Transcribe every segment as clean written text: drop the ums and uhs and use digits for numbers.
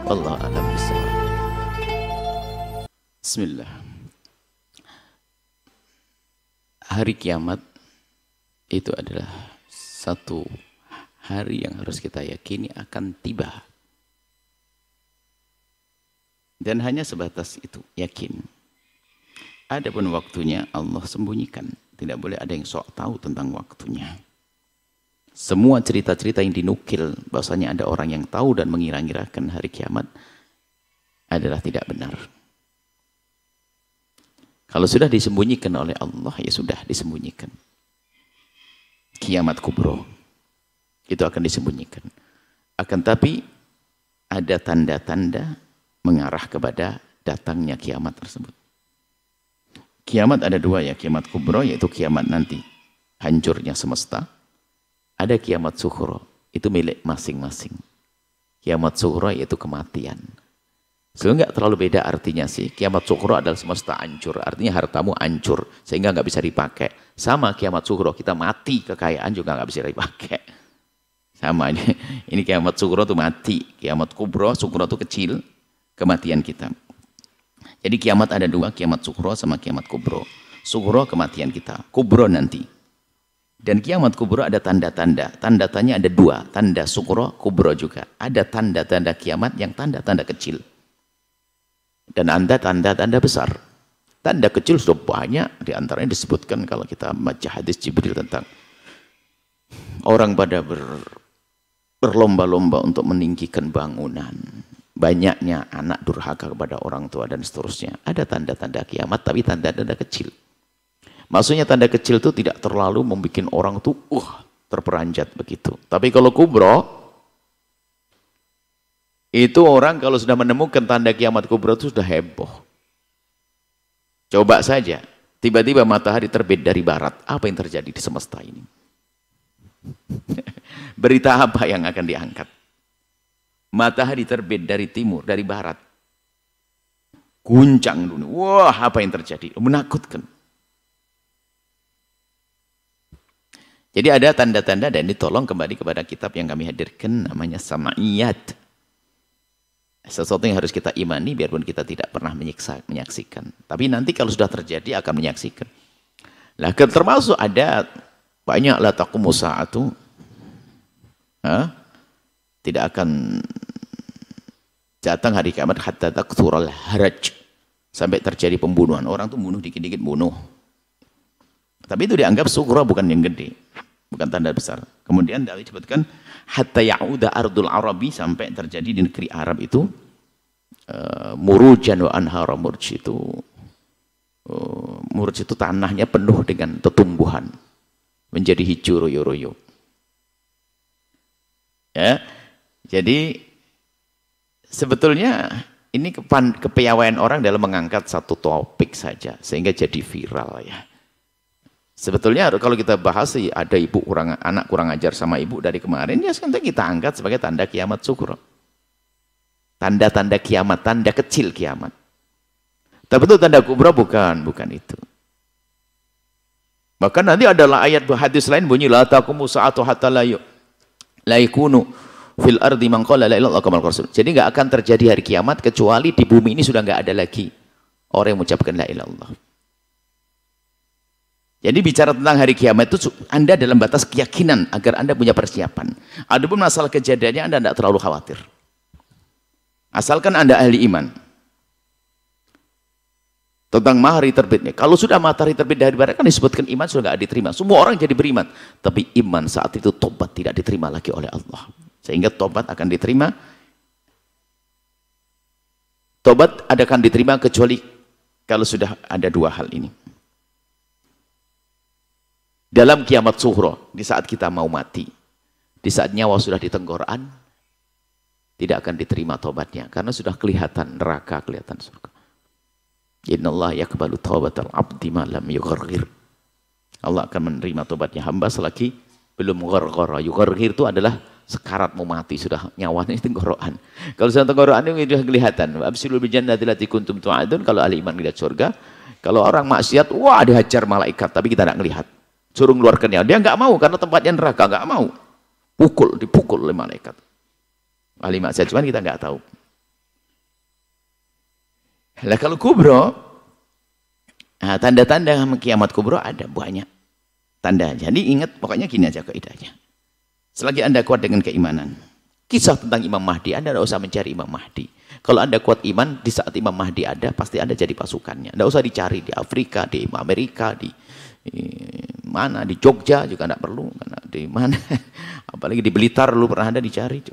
Wallahu a'lam bishawab. Bismillah. Hari kiamat itu adalah satu hari yang harus kita yakini akan tiba. Dan hanya sebatas itu, yakin. Adapun waktunya Allah sembunyikan. Tidak boleh ada yang sok tahu tentang waktunya. Semua cerita-cerita yang dinukil bahwasanya ada orang yang tahu dan mengira-ngirakan hari kiamat adalah tidak benar. Kalau sudah disembunyikan oleh Allah, ya sudah disembunyikan. Kiamat kubro itu akan disembunyikan. Akan tapi ada tanda-tanda mengarah kepada datangnya kiamat tersebut. Kiamat ada dua ya, kiamat kubro yaitu kiamat nanti hancurnya semesta. Ada kiamat sukhro, itu milik masing-masing. Kiamat sukhro yaitu kematian. Sebenarnya nggak terlalu beda artinya sih. Kiamat sukhro adalah semesta hancur, artinya hartamu hancur sehingga nggak bisa dipakai. Sama kiamat sukhro, kita mati kekayaan juga nggak bisa dipakai. Sama ini kiamat sukhro itu mati, kiamat kubro, sukhro itu kecil, kematian kita. Jadi kiamat ada dua, kiamat sukhro sama kiamat kubro. Sukhro kematian kita, kubro nanti. Dan kiamat kubro ada tanda-tanda. Tanda-tandanya ada dua. Tanda sukhro, kubro juga. Ada tanda-tanda kiamat yang tanda-tanda kecil. Dan ada tanda-tanda besar. Tanda kecil sudah banyak. Di antaranya disebutkan kalau kita baca hadis Jibril tentang orang pada berlomba-lomba untuk meninggikan bangunan. Banyaknya anak durhaka kepada orang tua dan seterusnya. Ada tanda-tanda kiamat tapi tanda-tanda kecil. Maksudnya tanda kecil itu tidak terlalu membuat orang tuh terperanjat begitu. Tapi kalau kubro, itu orang kalau sudah menemukan tanda kiamat kubro itu sudah heboh. Coba saja, tiba-tiba matahari terbit dari barat. Apa yang terjadi di semesta ini? Berita apa yang akan diangkat? Matahari terbit dari timur, dari barat. Guncang dunia. Wah, apa yang terjadi? Menakutkan. Jadi ada tanda-tanda dan ditolong kembali kepada kitab yang kami hadirkan namanya Sama'iyat. Sesuatu yang harus kita imani biarpun kita tidak pernah menyaksikan. Tapi nanti kalau sudah terjadi akan menyaksikan. Lah termasuk ada banyak la taqumu sa'atu. Tidak akan datang hari kiamat hatta taktural haraj. Sampai terjadi pembunuhan. Orang tuh bunuh dikit-dikit bunuh. Tapi itu dianggap sughra bukan yang gede. Bukan tanda besar. Kemudian disebutkan hatta ya'uda ardul arabi sampai terjadi di negeri Arab itu murujan wa anhara murj itu tanahnya penuh dengan tumbuhan menjadi hijau royo-royo. Ya. Jadi sebetulnya ini kepiawaian orang dalam mengangkat satu topik saja sehingga jadi viral ya. Sebetulnya kalau kita bahas ada anak kurang ajar sama ibu dari kemarin, ya sekarang kita angkat sebagai tanda kiamat sukhro. Tanda-tanda kiamat, tanda kecil kiamat. Tapi itu tanda kubra bukan itu. Bahkan nanti adalah ayat hadis lain bunyi la taqumu sa'atu hatta la yakunu fil ardi man qala la ilaha illallah rasul. Jadi enggak akan terjadi hari kiamat kecuali di bumi ini sudah enggak ada lagi orang yang mengucapkan la ilaha illallah. Jadi bicara tentang hari kiamat itu Anda dalam batas keyakinan agar Anda punya persiapan. Adapun masalah kejadiannya Anda tidak terlalu khawatir. Asalkan Anda ahli iman. Tentang matahari terbitnya. Kalau sudah matahari terbit dari barat kan disebutkan iman sudah tidak diterima. Semua orang jadi beriman. Tapi iman saat itu tobat tidak diterima lagi oleh Allah. Sehingga tobat akan diterima. Tobat akan diterima kecuali kalau sudah ada dua hal ini. Dalam kiamat sukhro, di saat kita mau mati, di saat nyawa sudah di tenggorokan, tidak akan diterima tobatnya karena sudah kelihatan neraka, kelihatan surga. Innallaha yaqbalu taubatal abdi ma lam yugharghir. Allah akan menerima tobatnya hamba selagi belum gharghara. Yugharghir itu adalah sekarat mau mati, sudah nyawanya di tenggorokan. Kalau sudah tenggorokan itu sudah kelihatan. Absyirul bil jannati allati kuntum tu'adun. Kalau ahli iman lihat surga, kalau orang maksiat, wah dihajar malaikat tapi kita tidak melihat. Suruh mengeluarkannya, dia nggak mau karena tempatnya neraka, nggak mau. Dipukul oleh malaikat. Ahli maksiat cuman kita nggak tahu. Lah kalau kubro, nah, tanda-tanda kiamat kubro ada banyak tanda. Jadi ingat, pokoknya gini aja kaidahnya. Selagi Anda kuat dengan keimanan, kisah tentang Imam Mahdi, Anda tidak usah mencari Imam Mahdi. Kalau Anda kuat iman, di saat Imam Mahdi ada, pasti Anda jadi pasukannya. Tidak usah dicari di Afrika, di Amerika, di mana, di Jogja juga tidak perlu. Karena di mana, apalagi di Blitar lu pernah ada dicari.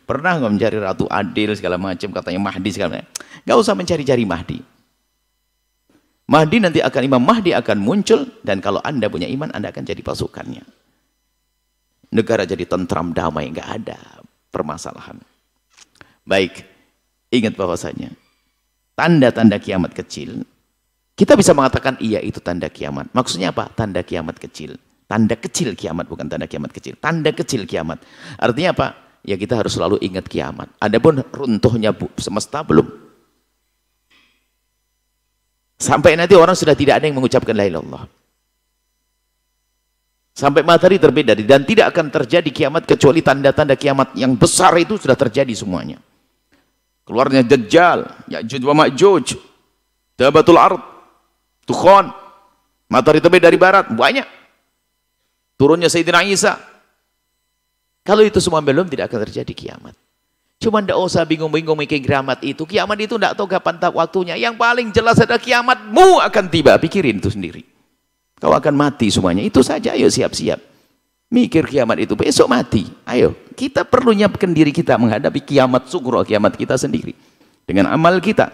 Pernah nggak mencari Ratu Adil segala macam, katanya Mahdi segala macam. Nggak usah mencari-cari Mahdi. Mahdi nanti akan, Imam Mahdi akan muncul, dan kalau Anda punya iman, Anda akan jadi pasukannya. Negara jadi tentram, damai, nggak ada permasalahan. Baik, ingat bahwasanya tanda-tanda kiamat kecil, kita bisa mengatakan iya itu tanda kiamat. Maksudnya apa? Tanda kiamat kecil. Tanda kecil kiamat, bukan tanda kiamat kecil. Tanda kecil kiamat. Artinya apa? Ya kita harus selalu ingat kiamat. Adapun runtuhnya semesta belum. Sampai nanti orang sudah tidak ada yang mengucapkan la ilaha illallah. Sampai matahari terbit dari, dan tidak akan terjadi kiamat kecuali tanda-tanda kiamat yang besar itu sudah terjadi semuanya. Keluarnya Dajjal, Ya'juj wa Ma'juj, Dabatul Ard, Tukhon, matahari terbit dari barat, banyak. Turunnya Sayyidina Isa. Kalau itu semua belum, tidak akan terjadi kiamat. Cuma tidak usah bingung-bingung mikir kiamat itu. Kiamat itu tidak tahu kapan waktunya. Yang paling jelas adalah kiamatmu akan tiba. Pikirin itu sendiri. Kau akan mati semuanya. Itu saja, ayo siap-siap. Mikir kiamat itu, besok mati. Ayo, kita perlu nyiapkan diri kita menghadapi kiamat sugro, kiamat kita sendiri. Dengan amal kita.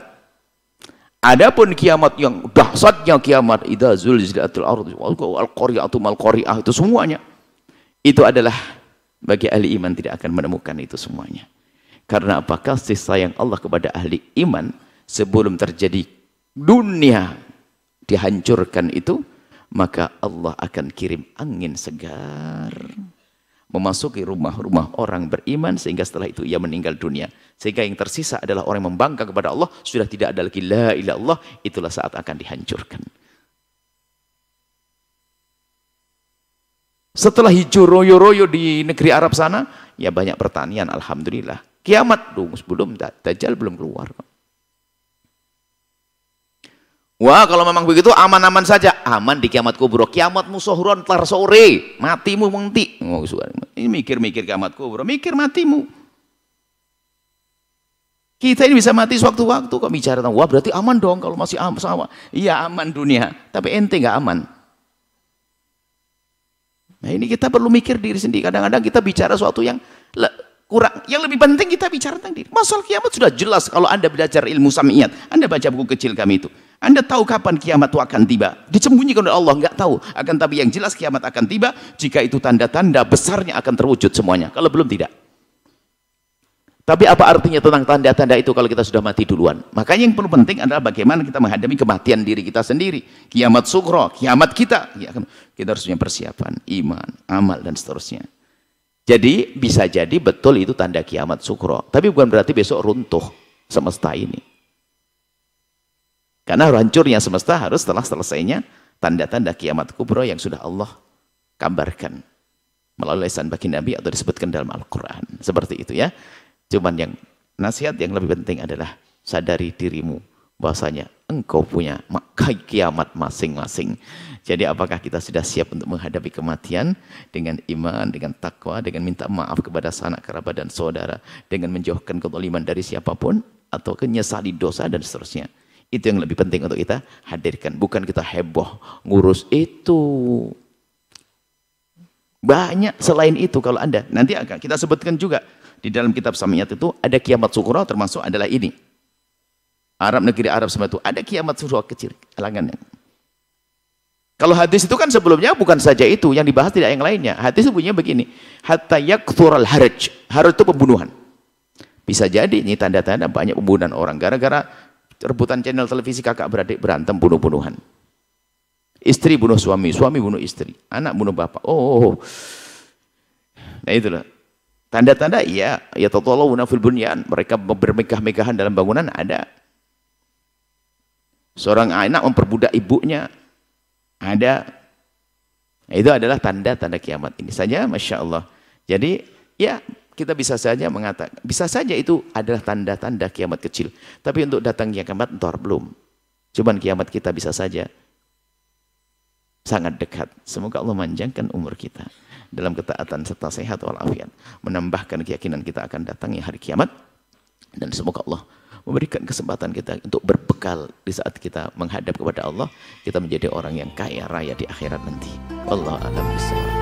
Adapun kiamat yang dahsyatnya kiamat, idza zulzilatil ardu wal qari'atu mal qari'ah, itu semuanya. Itu adalah bagi ahli iman tidak akan menemukan itu semuanya. Karena apa? Kasih sayang Allah kepada ahli iman sebelum terjadi dunia dihancurkan itu, maka Allah akan kirim angin segar memasuki rumah-rumah orang beriman, sehingga setelah itu ia meninggal dunia, sehingga yang tersisa adalah orang yang membangkang kepada Allah, sudah tidak ada lagi la ilaha illallah. Itulah saat akan dihancurkan. Setelah hijau royo-royo di negeri Arab sana, ya banyak pertanian, alhamdulillah. Kiamat belum, Dajjal belum keluar. Wah, kalau memang begitu aman-aman saja. Aman di kiamat kubro. Kiamat musohron tar sore, matimu mengti. Ini mikir-mikir kiamat kubro, mikir matimu. Kita ini bisa mati sewaktu-waktu kok bicara tentang, wah berarti aman dong kalau masih sama. Iya aman dunia, tapi ente nggak aman. Nah ini kita perlu mikir diri sendiri. Kadang-kadang kita bicara sesuatu yang kurang, yang lebih penting kita bicara tentang diri. Masalah kiamat sudah jelas kalau Anda belajar ilmu samiyat. Anda baca buku kecil kami itu. Anda tahu kapan kiamat itu akan tiba. Disembunyikan oleh Allah, nggak tahu. Akan tapi yang jelas kiamat akan tiba jika itu tanda-tanda besarnya akan terwujud semuanya. Kalau belum, tidak. Tapi apa artinya tentang tanda-tanda itu kalau kita sudah mati duluan? Makanya yang perlu penting adalah bagaimana kita menghadapi kematian diri kita sendiri. Kiamat sughra, kiamat kita. Ya, kita harus punya persiapan, iman, amal, dan seterusnya. Jadi bisa jadi betul itu tanda kiamat sughra. Tapi bukan berarti besok runtuh semesta ini. Karena hancurnya semesta harus setelah selesainya tanda-tanda kiamat kubro yang sudah Allah kabarkan melalui lisan baginda Nabi atau disebutkan dalam Al-Quran. Seperti itu ya. Cuman yang nasihat yang lebih penting adalah sadari dirimu bahwasanya engkau punya kiamat masing-masing. Jadi apakah kita sudah siap untuk menghadapi kematian dengan iman, dengan takwa, dengan minta maaf kepada sanak kerabat dan saudara, dengan menjauhkan kezaliman dari siapapun, atau menyesali dosa dan seterusnya. Itu yang lebih penting untuk kita hadirkan. Bukan kita heboh ngurus itu. Banyak selain itu kalau Anda. Nanti akan kita sebutkan juga. Di dalam kitab Samiyat itu ada kiamat sughra, termasuk adalah ini. Negeri Arab semua itu ada kiamat sughra kecil. Halangannya. Kalau hadis itu kan sebelumnya bukan saja itu. Yang dibahas tidak yang lainnya. Hadis itu bunyinya begini. Hatta yakthura al-haraj. Haraj itu pembunuhan. Bisa jadi ini tanda-tanda banyak pembunuhan orang. Gara-gara rebutan channel televisi kakak beradik berantem bunuh-bunuhan. Istri bunuh suami, suami bunuh istri, anak bunuh bapak. Nah itulah tanda-tanda. Ya tatawallawna fil bunyan, mereka bermegah-megahan dalam bangunan ada. Seorang anak memperbudak ibunya ada. Nah, itu adalah tanda-tanda kiamat ini saja, masya Allah. Jadi ya kita bisa saja mengatakan, bisa saja itu adalah tanda-tanda kiamat kecil. Tapi untuk datangnya kiamat, entar belum. Cuman kiamat kita bisa saja sangat dekat. Semoga Allah manjangkan umur kita dalam ketaatan serta sehat walafiat, menambahkan keyakinan kita akan datangnya hari kiamat, dan semoga Allah memberikan kesempatan kita untuk berbekal di saat kita menghadap kepada Allah, kita menjadi orang yang kaya raya di akhirat nanti. Wallahu a'lam bishawab.